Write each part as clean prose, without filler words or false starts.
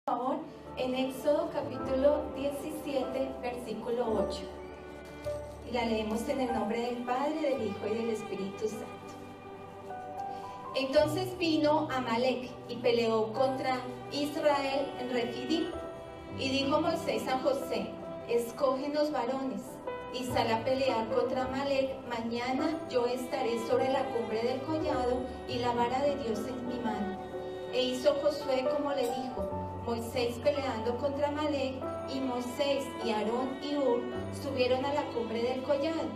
Por favor, en Éxodo capítulo 17, versículo 8. Y la leemos en el nombre del Padre, del Hijo y del Espíritu Santo. Entonces vino Amalec y peleó contra Israel en Refidim. Y dijo Moisés a Josué: escógenos varones y sal a pelear contra Amalec. Mañana yo estaré sobre la cumbre del collado y la vara de Dios en mi mano. E hizo Josué como le dijo. Moisés peleando contra Amalec, y Moisés y Aarón y Hur subieron a la cumbre del collado.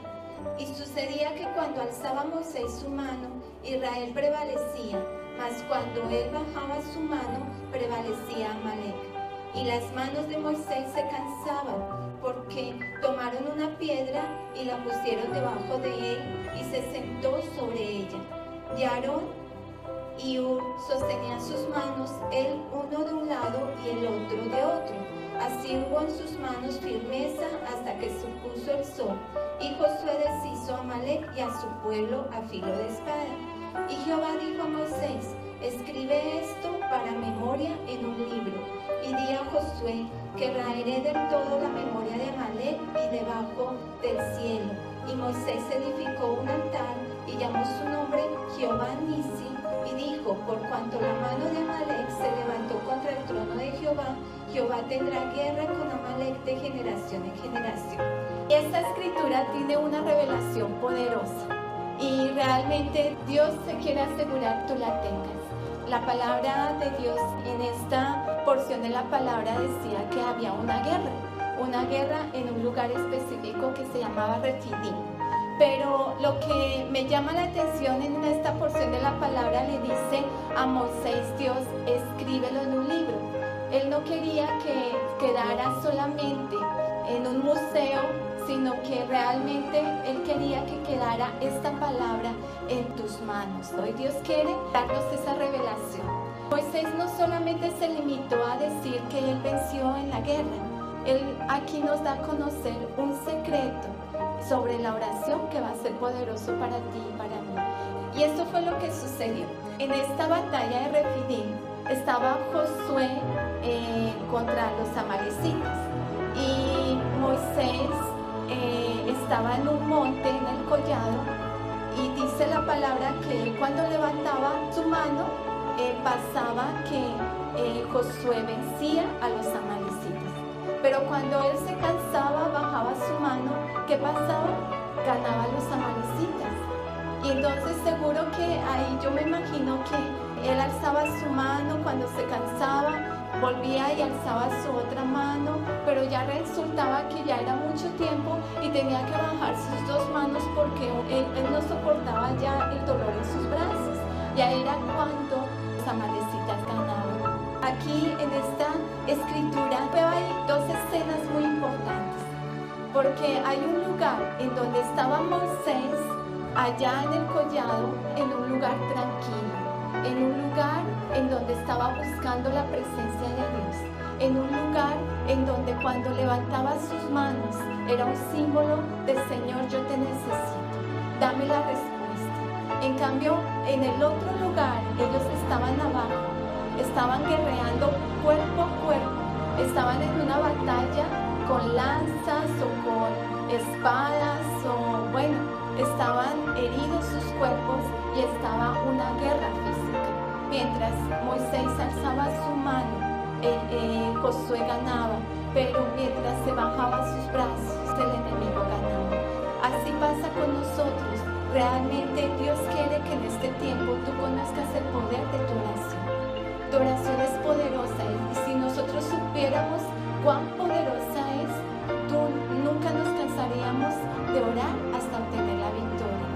Y sucedía que cuando alzaba Moisés su mano, Israel prevalecía, mas cuando él bajaba su mano, prevalecía Amalec. Y las manos de Moisés se cansaban, porque tomaron una piedra y la pusieron debajo de él, y se sentó sobre ella. Y Aarón y Hur sostenían sus manos, él uno de un lado y el otro de otro. Así hubo en sus manos firmeza hasta que se puso el sol. Y Josué deshizo a Amalec y a su pueblo a filo de espada. Y Jehová dijo a Moisés: escribe esto para memoria en un libro. Y di a Josué que raeré del todo la memoria de Amalec y debajo del cielo. Y Moisés edificó un altar y llamó su nombre Jehová Nisi. Y dijo: por cuanto la mano de Amalec se levantó contra el trono de Jehová, Jehová tendrá guerra con Amalec de generación en generación. Y esta escritura tiene una revelación poderosa. Y realmente Dios se quiere asegurar tú la tengas. La palabra de Dios en esta porción de la palabra decía que había una guerra en un lugar específico que se llamaba Refidim. Pero lo que me llama la atención en esta porción de la palabra, le dice a Moisés Dios: escríbelo en un libro. Él no quería que quedara solamente en un museo, sino que realmente Él quería que quedara esta palabra en tus manos. Hoy Dios quiere darnos esa revelación. Moisés no solamente se limitó a decir que Él venció en la guerra. Él aquí nos da a conocer un secreto sobre la oración que va a ser poderoso para ti y para mí. Y esto fue lo que sucedió. En esta batalla de Refidim estaba Josué contra los amalecitas. Y Moisés estaba en un monte, en el collado, y dice la palabra que él, cuando levantaba su mano, pasaba que Josué vencía a los amalecitas. Pero cuando él se cansaba, bajaba su mano, ¿qué pasaba? Ganaba a los amalecitas. Y entonces seguro que ahí yo me imagino que él alzaba su mano cuando se cansaba, volvía y alzaba su otra mano, pero ya resultaba que ya era mucho tiempo y tenía que bajar sus dos manos porque él no soportaba ya el dolor en sus brazos. Ya era cuando los amalecitas ganaban. Aquí en esta escritura veo ahí dos escenas muy importantes, porque hay un lugar en donde estaba Moisés, allá en el collado, en un lugar tranquilo, en un lugar en donde estaba buscando la presencia de Dios, en un lugar en donde cuando levantaba sus manos era un símbolo de: Señor, yo te necesito, dame la respuesta. En cambio, en el otro lugar, ellos estaban abajo, estaban guerreando cuerpo a cuerpo, estaban en una batalla con lanzas o con espadas, o bueno, estaban heridos sus cuerpos y estaba una guerra física. Mientras Moisés alzaba su mano, Josué ganaba, pero mientras se bajaba sus brazos, el enemigo ganaba. Así pasa con nosotros. Realmente Dios quiere que en este tiempo tú conozcas el poder de tu oración. Tu oración es poderosa, y si nosotros supiéramos cuán poderosa es, nunca nos cansaríamos de orar hasta obtener la victoria.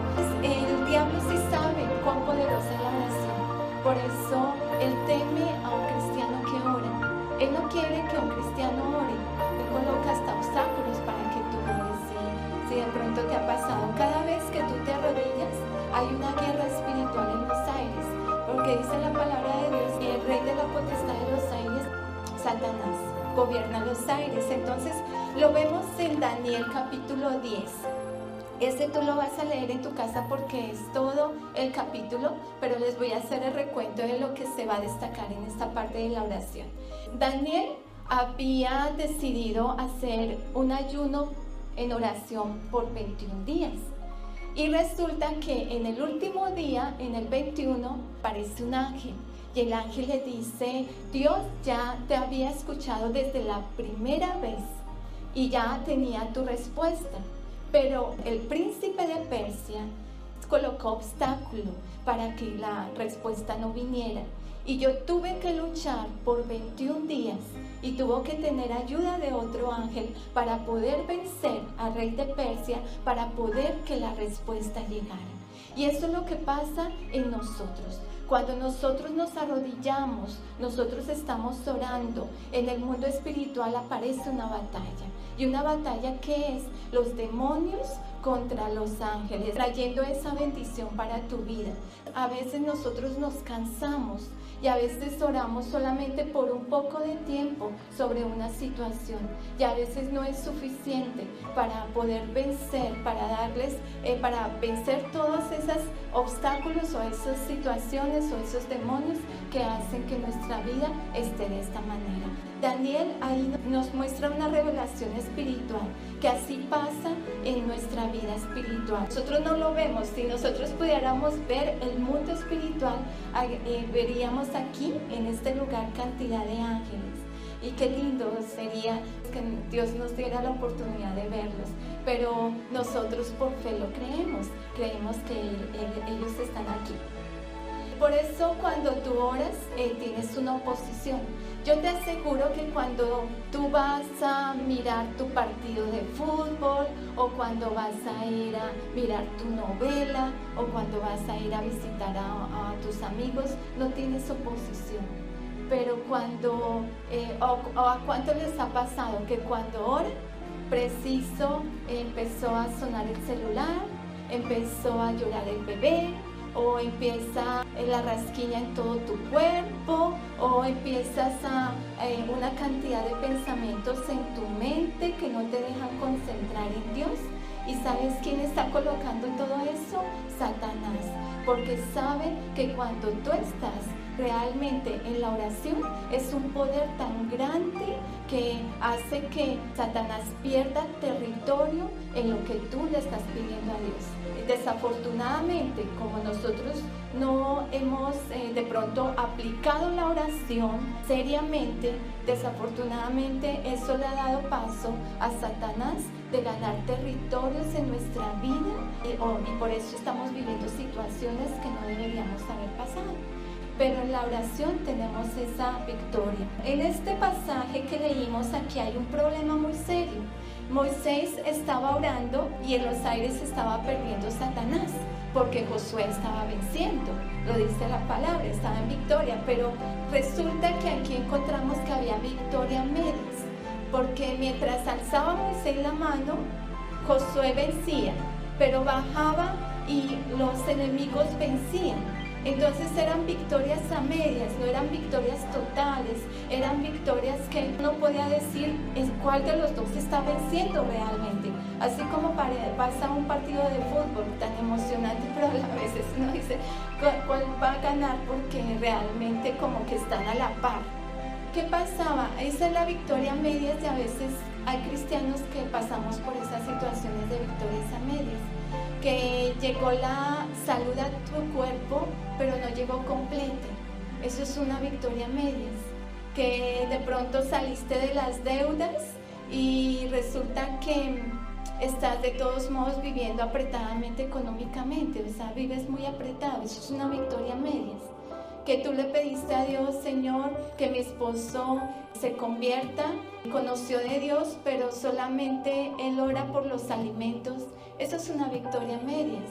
El diablo sí sabe cuán poderosa es la oración. Por eso él teme a un cristiano que ora. Él no quiere que un cristiano ore. Él coloca hasta obstáculos para que tú ores. Si de pronto te ha pasado, cada vez que tú te arrodillas, hay una guerra espiritual en los aires. Porque dice la palabra de Dios que el rey de la potestad de los aires, Satanás, gobierna los aires. Entonces lo vemos en Daniel capítulo 10. Ese tú lo vas a leer en tu casa porque es todo el capítulo, pero les voy a hacer el recuento de lo que se va a destacar en esta parte de la oración. Daniel había decidido hacer un ayuno en oración por 21 días. Y resulta que en el último día, en el 21, aparece un ángel. Y el ángel le dice: Dios ya te había escuchado desde la primera vez y ya tenía tu respuesta. Pero el príncipe de Persia colocó obstáculo para que la respuesta no viniera. Y yo tuve que luchar por 21 días y tuvo que tener ayuda de otro ángel para poder vencer al rey de Persia, para poder que la respuesta llegara. Y eso es lo que pasa en nosotros. Cuando nosotros nos arrodillamos, nosotros estamos orando, en el mundo espiritual aparece una batalla. Y una batalla que es los demonios contra los ángeles, trayendo esa bendición para tu vida. A veces nosotros nos cansamos y a veces oramos solamente por un poco de tiempo sobre una situación y a veces no es suficiente para poder vencer, para vencer todos esos obstáculos o esas situaciones o esos demonios que hacen que nuestra vida esté de esta manera. Daniel ahí nos muestra una revelación espiritual, que así pasa en nuestra vida espiritual. Nosotros no lo vemos. Si nosotros pudiéramos ver el mundo espiritual, veríamos aquí, en este lugar, cantidad de ángeles. Y qué lindo sería que Dios nos diera la oportunidad de verlos. Pero nosotros por fe lo creemos que ellos están aquí. Por eso cuando tú oras, tienes una oposición. Yo te aseguro que cuando tú vas a mirar tu partido de fútbol, o cuando vas a ir a mirar tu novela, o cuando vas a ir a visitar a tus amigos, no tienes oposición. Pero cuando, ¿a cuánto les ha pasado que cuando oran, preciso empezó a sonar el celular, empezó a llorar el bebé, o empieza la rasquiña en todo tu cuerpo, o empiezas una cantidad de pensamientos en tu mente que no te dejan concentrar en Dios? ¿Y sabes quién está colocando todo eso? Satanás, porque sabe que cuando tú estás realmente en la oración, es un poder tan grande que hace que Satanás pierda territorio en lo que tú le estás pidiendo a Dios. Desafortunadamente, como nosotros no hemos de pronto aplicado la oración seriamente, desafortunadamente eso le ha dado paso a Satanás de ganar territorios en nuestra vida y por eso estamos viviendo situaciones que no deberíamos haber pasado. Pero en la oración tenemos esa victoria. En este pasaje que leímos aquí hay un problema muy serio. Moisés estaba orando y en los aires estaba perdiendo Satanás, porque Josué estaba venciendo, lo dice la palabra, estaba en victoria, pero resulta que aquí encontramos que había victoria a medias, porque mientras alzaba Moisés la mano, Josué vencía, pero bajaba y los enemigos vencían. Entonces eran victorias a medias, no eran victorias totales, eran victorias que uno podía decir cuál de los dos está venciendo realmente. Así como pasa un partido de fútbol tan emocionante, pero a veces uno dice cuál va a ganar porque realmente como que están a la par. ¿Qué pasaba? Esa es la victoria a medias y a veces hay cristianos que pasamos por esas situaciones de victorias a medias. Que llegó la salud a tu cuerpo, pero no llegó completa. Eso es una victoria a medias. Que de pronto saliste de las deudas y resulta que estás de todos modos viviendo apretadamente económicamente, o sea, vives muy apretado. Eso es una victoria a medias. Que tú le pediste a Dios: Señor, que mi esposo se convierta, conoció de Dios, pero solamente él ora por los alimentos. Eso es una victoria a medias.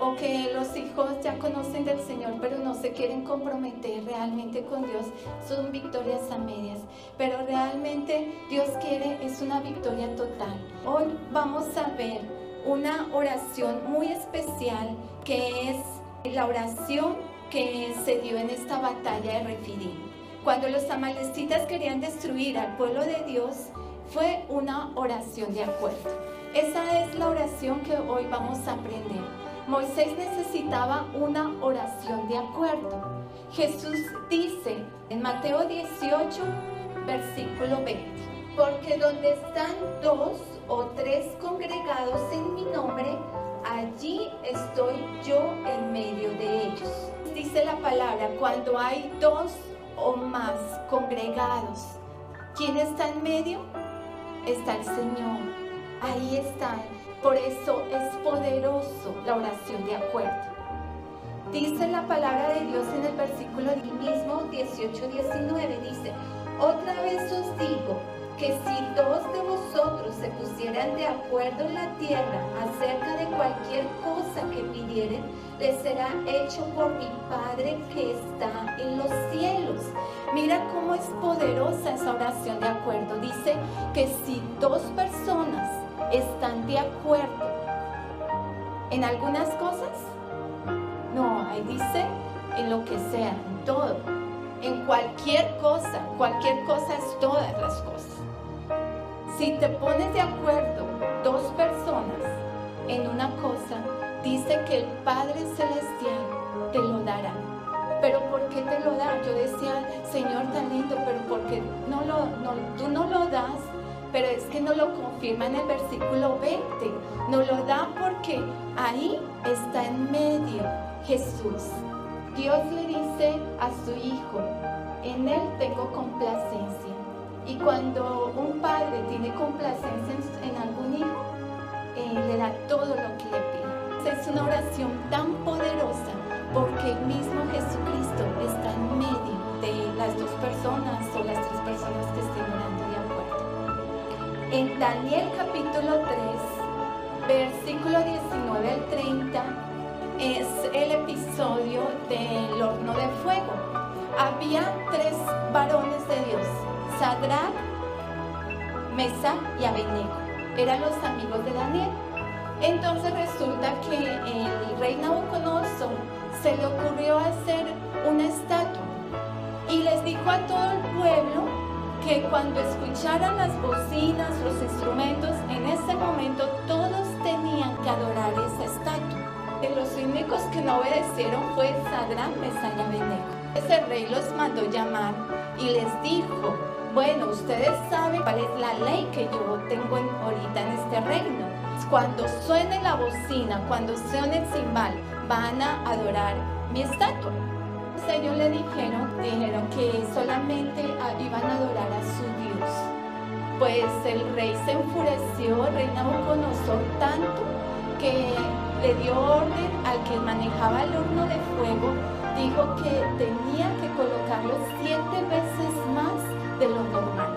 O que los hijos ya conocen del Señor, pero no se quieren comprometer realmente con Dios. Son victorias a medias. Pero realmente Dios quiere, es una victoria total. Hoy vamos a ver una oración muy especial, que es la oración que se dio en esta batalla de Refidim. Cuando los amalecitas querían destruir al pueblo de Dios, fue una oración de acuerdo. Esa es la oración que hoy vamos a aprender. Moisés necesitaba una oración de acuerdo. Jesús dice en Mateo 18, versículo 20, porque donde están 2 o 3 congregados en mi nombre, allí estoy yo en medio de ellos. Dice la palabra, cuando hay 2 o más congregados, ¿quién está en medio? Está el Señor. Ahí está. Por eso es poderoso la oración de acuerdo. Dice la palabra de Dios en el versículo mismo 18-19, dice, otra vez os digo que si 2 de vosotros se pusieran de acuerdo en la tierra acerca de cualquier cosa que pidieren, les será hecho por mi Padre que está en los cielos. Mira cómo es poderosa esa oración de acuerdo. Dice que si 2 personas están de acuerdo en algunas cosas, no, ahí dice en lo que sea, en todo, en cualquier cosa es todas las cosas. Si te pones de acuerdo 2 personas en una cosa, dice que el Padre Celestial te lo dará. ¿Pero por qué te lo da? Yo decía, Señor, tan lindo, pero ¿por qué tú no lo das? Pero es que no lo confirma en el versículo 20. No lo da porque ahí está en medio Jesús. Dios le dice a su Hijo, en Él tengo complacencia. Y cuando un padre tiene complacencia en algún hijo, le da todo lo que le pide. Es una oración tan poderosa porque el mismo Jesucristo está en medio de las 2 personas o las 3 personas que estén orando de acuerdo. En Daniel capítulo 3, versículo 19 al 30, es el episodio del horno de fuego. Había 3 varones de Dios, Sadrac, Mesac y Abednego. Eran los amigos de Daniel. Entonces resulta que el rey Nabucodonosor se le ocurrió hacer una estatua y les dijo a todo el pueblo que cuando escucharan las bocinas, los instrumentos, en ese momento todos tenían que adorar esa estatua. De los únicos que no obedecieron fue Sadrac, Mesac y Abednego. Ese rey los mandó llamar y les dijo, bueno, ustedes saben cuál es la ley que yo tengo ahorita en este reino. Cuando suene la bocina, cuando suene el cimbal, van a adorar mi estatua. Ellos le dijeron que solamente iban a adorar a su Dios. Pues el rey se enfureció, el rey Nabucodonosor, tanto que le dio orden al que manejaba el horno de fuego, dijo que tenía que colocarlo 7 veces más de lo normal.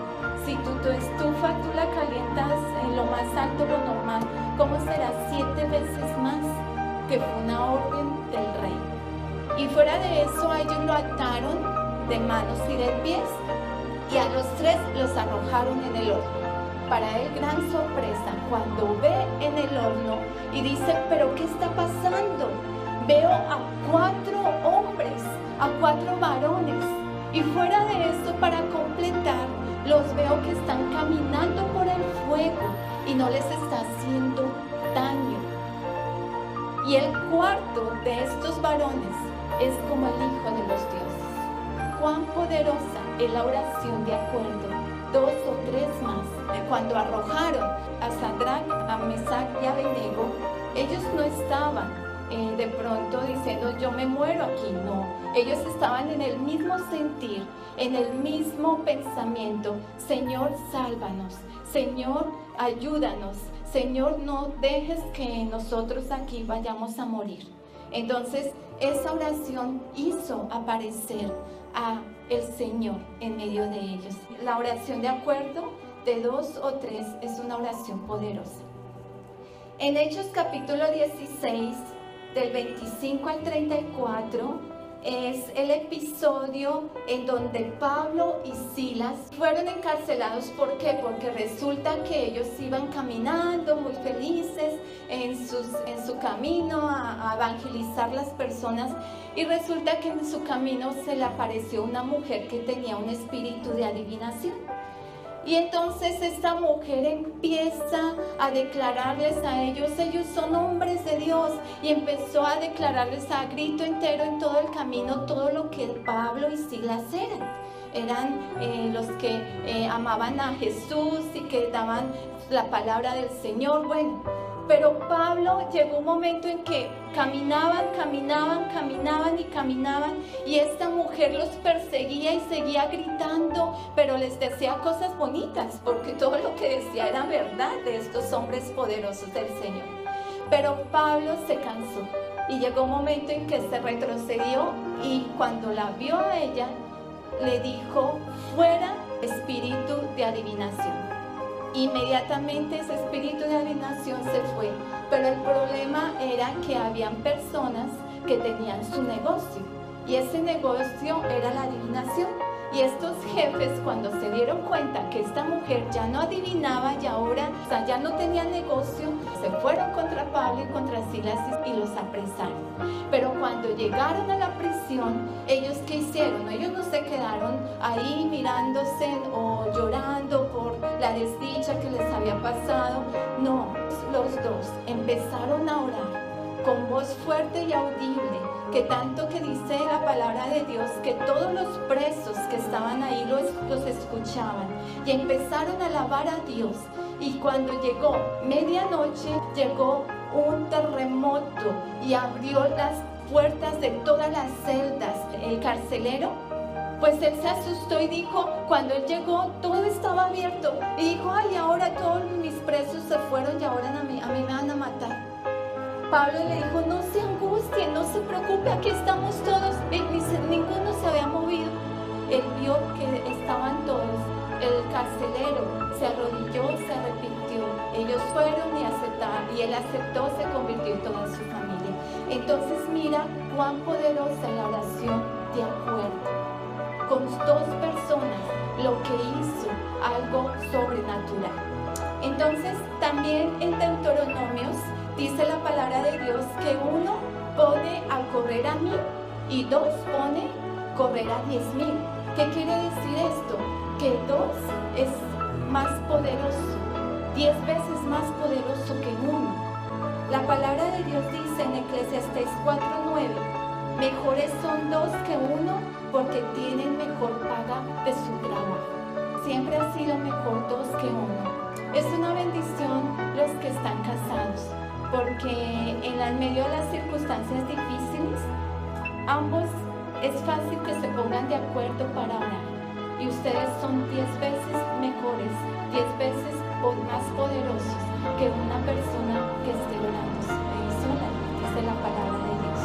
Si tu estufa tú la calientas en lo más alto lo normal, ¿cómo será 7 veces más? Que fue una orden del rey. Y fuera de eso, a ellos lo ataron de manos y de pies y a los 3 los arrojaron en el horno. Para él, gran sorpresa, cuando ve en el horno y dice, ¿pero qué está pasando? Veo a 4 hombres, a 4 varones. Y fuera de esto, para completar, los veo que están caminando por el fuego y no les está haciendo daño. Y el cuarto de estos varones es como el Hijo de los dioses. Cuán poderosa es la oración de acuerdo. 2 o 3 más. Cuando arrojaron a Sadrac, a Mesac y a Abednego, ellos no estaban de pronto diciendo yo me muero aquí, no. Ellos estaban en el mismo sentir, en el mismo pensamiento. Señor, sálvanos. Señor, ayúdanos. Señor, no dejes que nosotros aquí vayamos a morir. Entonces, esa oración hizo aparecer a el Señor en medio de ellos. La oración de acuerdo de 2 o 3 es una oración poderosa. En Hechos capítulo 16, del 25 al 34, es el episodio en donde Pablo y Silas fueron encarcelados. ¿Por qué? Porque resulta que ellos iban caminando muy felices en su camino a evangelizar las personas, y resulta que en su camino se le apareció una mujer que tenía un espíritu de adivinación. Y entonces esta mujer empieza a declararles a ellos son hombres de Dios, y empezó a declararles a grito entero en todo el camino todo lo que Pablo y Silas eran los que amaban a Jesús y que daban la palabra del Señor. Bueno, pero Pablo llegó un momento en que caminaban y esta mujer los perseguía y seguía gritando, pero les decía cosas bonitas, porque todo lo que decía era verdad de estos hombres poderosos del Señor. Pero Pablo se cansó y llegó un momento en que se retrocedió, y cuando la vio a ella, le dijo: fuera espíritu de adivinación. Inmediatamente ese espíritu de adivinación se fue, pero el problema era que habían personas que tenían su negocio, y ese negocio era la adivinación. Y estos jefes, cuando se dieron cuenta que esta mujer ya no adivinaba y ahora, ya no tenía negocio, se fueron contra Pablo y contra Silas y los apresaron. Pero cuando llegaron a la prisión, ¿ellos qué hicieron? Ellos no se quedaron ahí mirándose o llorando por la desdicha que les había pasado. No, los dos empezaron a orar con voz fuerte y audible, que tanto que dice la palabra de Dios que todos los presos que estaban ahí los escuchaban, y empezaron a alabar a Dios. Y cuando llegó medianoche, llegó un terremoto y abrió las puertas de todas las celdas. El carcelero, pues él se asustó y dijo, cuando él llegó, todo estaba abierto, y dijo: ay, ahora todos mis presos se fueron y ahora a mí me van a matar. Pablo le dijo: no se angustie, no se preocupe, aquí estamos todos. Ninguno se había movido. Él vio que estaban todos. El carcelero se arrodilló, se arrepintió. Ellos fueron y aceptaron, y él aceptó, se convirtió en toda su familia. Entonces mira cuán poderosa la oración de acuerdo. Con dos personas, lo que hizo algo sobrenatural. Entonces también en Deuteronomios dice la palabra de Dios que uno pone a correr a 1000 y dos pone correr a 10,000. ¿Qué quiere decir esto? Que 2 es más poderoso, 10 veces más poderoso que 1. La palabra de Dios dice en Eclesiastés 4:9: mejores son 2 que 1 porque tienen mejor paga de su trabajo. Siempre ha sido mejor 2 que 1. Es una bendición los que están casados, porque en medio de las circunstancias difíciles, ambos es fácil que se pongan de acuerdo para orar. Y ustedes son 10 veces mejores, 10 veces más poderosos que una persona que esté orando sola, dice la palabra de Dios.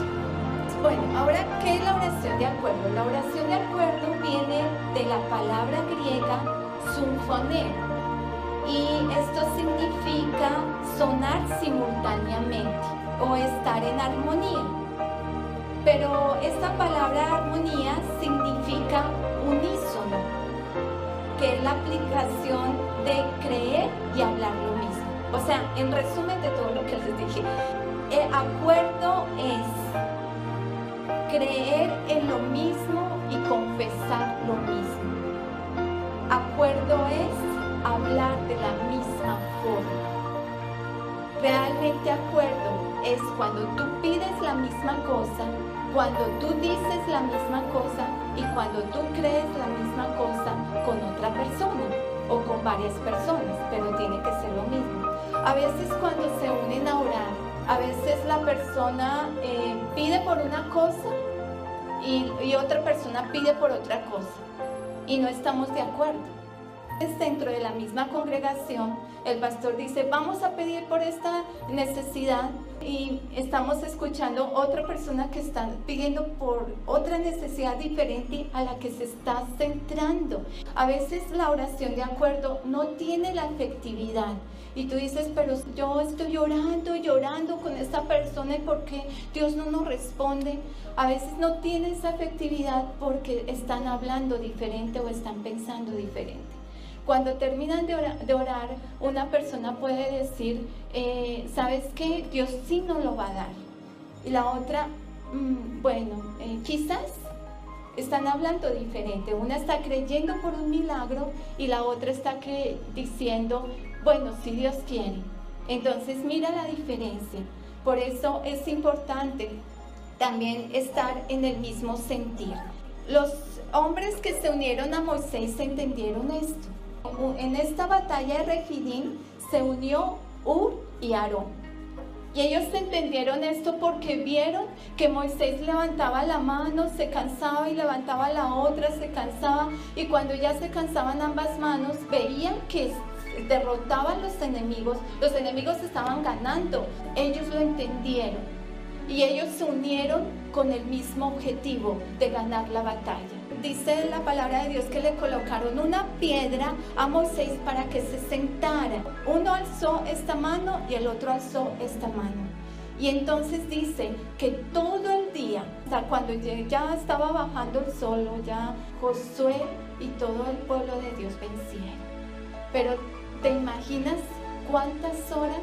Bueno, ahora, ¿qué es la oración de acuerdo? La oración de acuerdo viene de la palabra griega symphoneo, y esto significa sonar simultáneamente o estar en armonía. Pero esta palabra armonía significa unísono, que es la aplicación de creer y hablar lo mismo. O sea, en resumen de todo lo que les dije, el acuerdo es creer en lo mismo y confesar lo mismo. Acuerdo es hablar de la misma forma. Realmente acuerdo es cuando tú pides la misma cosa, cuando tú dices la misma cosa y cuando tú crees la misma cosa con otra persona o con varias personas, pero tiene que ser lo mismo. A veces cuando se unen a orar, a veces la persona pide por una cosa y otra persona pide por otra cosa y no estamos de acuerdo. Dentro de la misma congregación, el pastor dice: vamos a pedir por esta necesidad, y estamos escuchando otra persona que está pidiendo por otra necesidad diferente a la que se está centrando. A veces la oración de acuerdo no tiene la efectividad y tú dices: pero yo estoy llorando con esta persona, ¿y por qué Dios no nos responde? A veces no tiene esa efectividad porque están hablando diferente o están pensando diferente. Cuando terminan de orar, una persona puede decir: ¿sabes qué? Dios sí nos lo va a dar. Y la otra, quizás están hablando diferente. Una está creyendo por un milagro y la otra está diciendo, bueno, si Dios quiere. Entonces mira la diferencia. Por eso es importante también estar en el mismo sentir. Los hombres que se unieron a Moisés entendieron esto. En esta batalla de Refidim se unió Hur y Aarón. Y ellos entendieron esto porque vieron que Moisés levantaba la mano, se cansaba y levantaba la otra, se cansaba. Y cuando ya se cansaban ambas manos, veían que derrotaban los enemigos estaban ganando. Ellos lo entendieron y ellos se unieron con el mismo objetivo de ganar la batalla. Dice la palabra de Dios que le colocaron una piedra a Moisés para que se sentara. Uno alzó esta mano y el otro alzó esta mano. Y entonces dice que todo el día, hasta cuando ya estaba bajando el sol, ya Josué y todo el pueblo de Dios vencieron. Pero ¿te imaginas cuántas horas?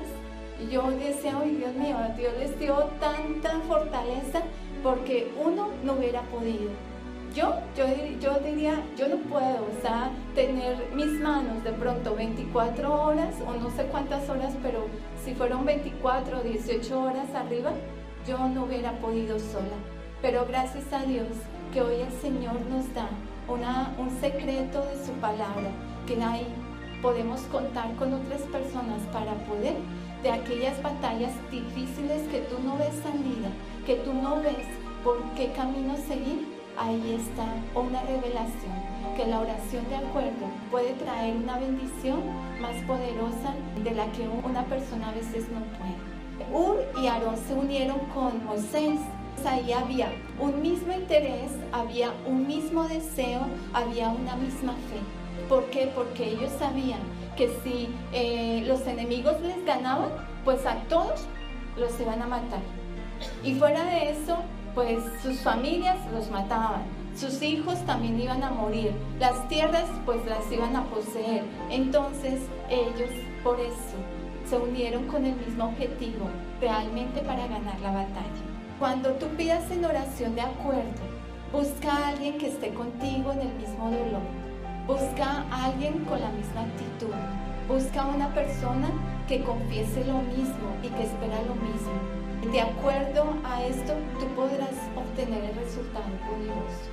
Yo decía, ay Dios mío, Dios les dio tanta fortaleza porque uno no hubiera podido. Yo diría, yo no puedo, o sea, tener mis manos de pronto 24 horas o no sé cuántas horas, pero si fueron 24 o 18 horas arriba, yo no hubiera podido sola. Pero gracias a Dios que hoy el Señor nos da un secreto de su palabra, que ahí podemos contar con otras personas para poder de aquellas batallas difíciles que tú no ves salida, que tú no ves por qué camino seguir. Ahí está una revelación, que la oración de acuerdo puede traer una bendición más poderosa de la que una persona a veces no puede. Hur y Aarón se unieron con Moisés. Ahí había un mismo interés, había un mismo deseo, había una misma fe. ¿Por qué? Porque ellos sabían que si los enemigos les ganaban, pues a todos los iban a matar. Y fuera de eso, pues sus familias los mataban, sus hijos también iban a morir, las tierras pues las iban a poseer. Entonces ellos por eso se unieron con el mismo objetivo, realmente para ganar la batalla. Cuando tú pidas en oración de acuerdo, busca a alguien que esté contigo en el mismo dolor, busca a alguien con la misma actitud, busca a una persona que confiese lo mismo y que espera lo mismo. De acuerdo a esto, tú podrás obtener el resultado glorioso,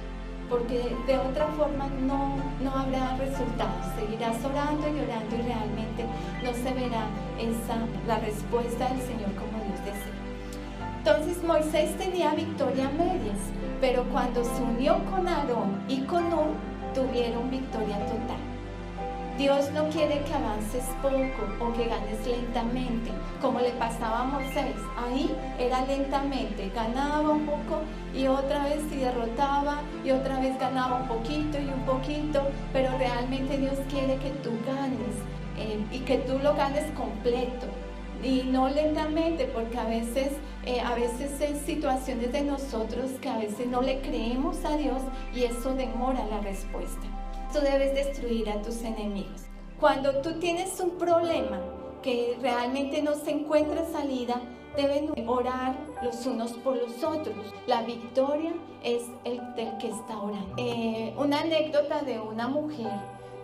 porque de otra forma no habrá resultados. Seguirás orando y orando y realmente no se verá la respuesta del Señor como Dios desea. Entonces Moisés tenía victoria a medias, pero cuando se unió con Aarón y con Hur, tuvieron victoria total. Dios no quiere que avances poco o que ganes lentamente, como le pasaba a Moisés. Ahí era lentamente, ganaba un poco y otra vez se derrotaba y otra vez ganaba un poquito y un poquito, pero realmente Dios quiere que tú ganes y que tú lo ganes completo y no lentamente, porque a veces es situaciones de nosotros que a veces no le creemos a Dios y eso demora la respuesta. Tú debes destruir a tus enemigos. Cuando tú tienes un problema que realmente no se encuentra salida, deben orar los unos por los otros. La victoria es el del que está orando. Una anécdota de una mujer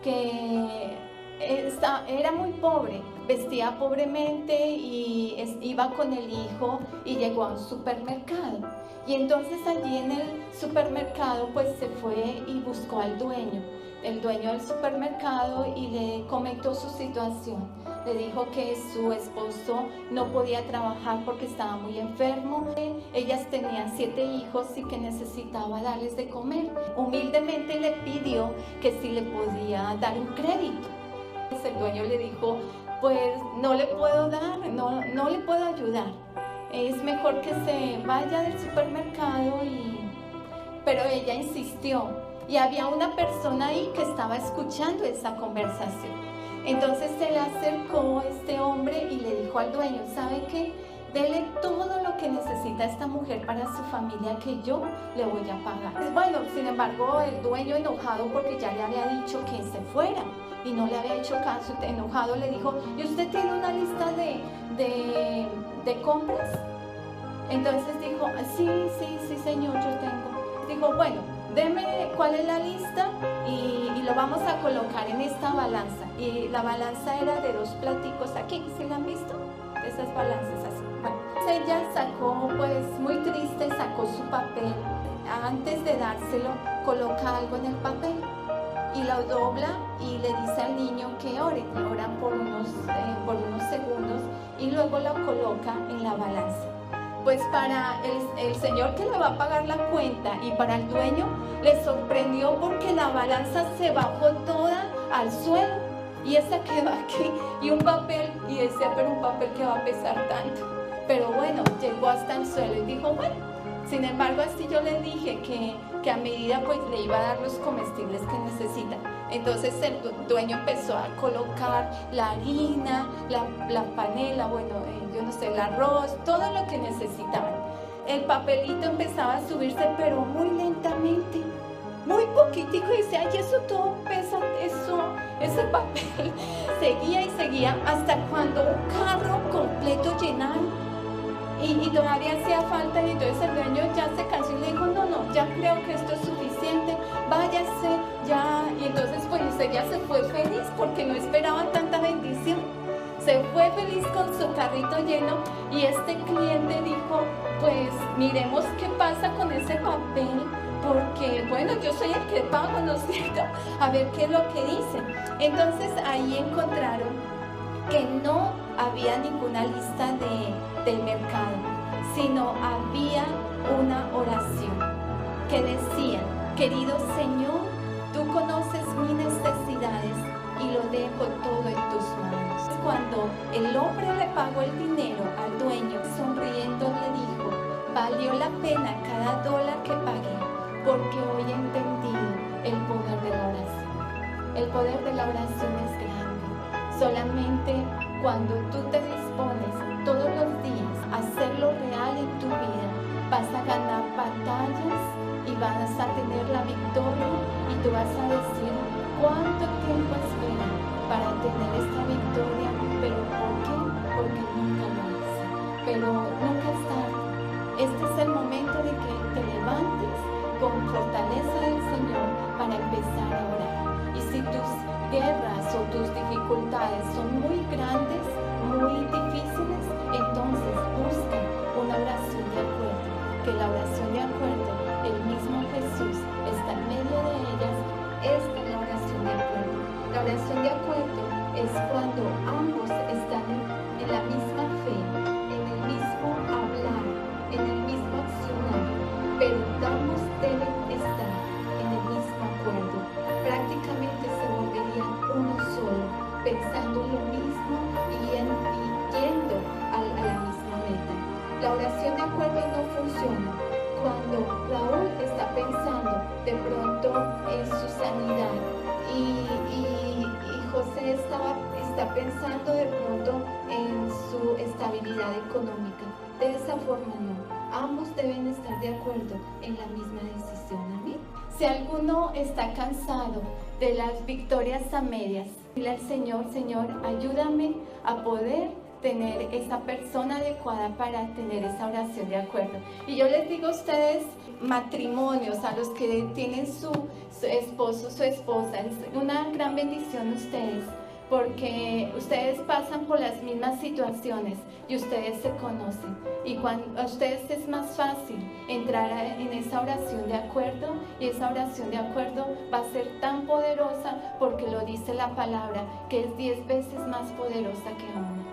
que era muy pobre, vestía pobremente y iba con el hijo y llegó a un supermercado. Y entonces allí en el supermercado pues se fue y buscó al dueño del supermercado y le comentó su situación. Le dijo que su esposo no podía trabajar porque estaba muy enfermo. Ellas tenían 7 hijos y que necesitaba darles de comer. Humildemente le pidió que si le podía dar un crédito. El dueño le dijo, pues no le puedo dar, no le puedo ayudar. Es mejor que se vaya del supermercado pero ella insistió. Y había una persona ahí que estaba escuchando esa conversación. Entonces se le acercó este hombre y le dijo al dueño, ¿sabe qué? Dele todo lo que necesita esta mujer para su familia que yo le voy a pagar. Bueno, sin embargo, el dueño enojado porque ya le había dicho que se fuera y no le había hecho caso, enojado le dijo, ¿y usted tiene una lista de compras? Entonces dijo, sí señor, yo tengo. Dijo, bueno, deme cuál es la lista y lo vamos a colocar en esta balanza. Y la balanza era de 2 platicos aquí, ¿sí la han visto? Esas balanzas así. Bueno, ella sacó, pues muy triste, sacó su papel. Antes de dárselo, coloca algo en el papel y lo dobla y le dice al niño que ore. Oran por unos segundos y luego lo coloca en la balanza. Pues para el señor que le va a pagar la cuenta y para el dueño le sorprendió porque la balanza se bajó toda al suelo y esa quedó aquí y un papel, y decía, pero un papel que va a pesar tanto. Pero bueno, llegó hasta el suelo y dijo, bueno, sin embargo, así yo le dije que a medida pues le iba a dar los comestibles que necesita. Entonces el dueño empezó a colocar la harina, la panela, bueno, yo no sé, el arroz, todo lo que necesitaban. El papelito empezaba a subirse, pero muy lentamente, muy poquitico, y decía, ay, eso todo pesa, ese papel. Seguía y seguía hasta cuando un carro completo llenaron. Y todavía hacía falta, y entonces el dueño ya se cansó y le dijo, no, ya creo que esto es suficiente, váyase, ya. Y entonces pues ella se fue feliz porque no esperaba tanta bendición. Se fue feliz con su carrito lleno y este cliente dijo, pues miremos qué pasa con ese papel, porque bueno, yo soy el que pago, ¿no es cierto? A ver qué es lo que dice. Entonces ahí encontraron que no había ninguna lista del mercado, sino había una oración que decía, querido Señor, tú conoces mis necesidades y lo dejo todo en tus manos. Cuando el hombre le pagó el dinero al dueño, sonriendo le dijo, valió la pena cada dólar que pagué, porque hoy he entendido el poder de la oración. El poder de la oración es grande. Solamente cuando tú te dispones todos los días a hacerlo real en tu vida, vas a ganar batallas y vas a tener la victoria, y tú vas a decir, ¿cuánto tiempo esperar para tener esta victoria? ¿Pero por qué? Porque nunca lo hice. Pero nunca es tarde. Este es el momento de que te levantes con fortaleza del Señor para empezar a orar. Y si tus guerras o tus dificultades son muy grandes, muy difíciles, entonces busca una oración de acuerdo. Que la oración de acuerdo, el mismo Jesús está en medio de ellas. Esta es la oración de acuerdo. La oración de acuerdo es cuando ambos están en la misma fe, en el mismo hablar, en el mismo accionar, pero ambos deben estar en el mismo acuerdo. Prácticamente se volverían uno solo, pensando lo mismo y yendo a la misma meta. La oración de acuerdo no funciona cuando Raúl está pensando de pronto en su sanidad y José está pensando de pronto en su estabilidad económica. De esa forma no. Ambos deben estar de acuerdo en la misma decisión. Amén. Si alguno está cansado de las victorias a medias, dile al Señor, Señor, ayúdame a poder tener esa persona adecuada para tener esa oración de acuerdo. Y yo les digo a ustedes, matrimonios, a los que tienen su esposo, su esposa, es una gran bendición ustedes, porque ustedes pasan por las mismas situaciones y ustedes se conocen, y cuando a ustedes es más fácil entrar en esa oración de acuerdo, y esa oración de acuerdo va a ser tan poderosa porque lo dice la palabra, que es 10 veces más poderosa que una.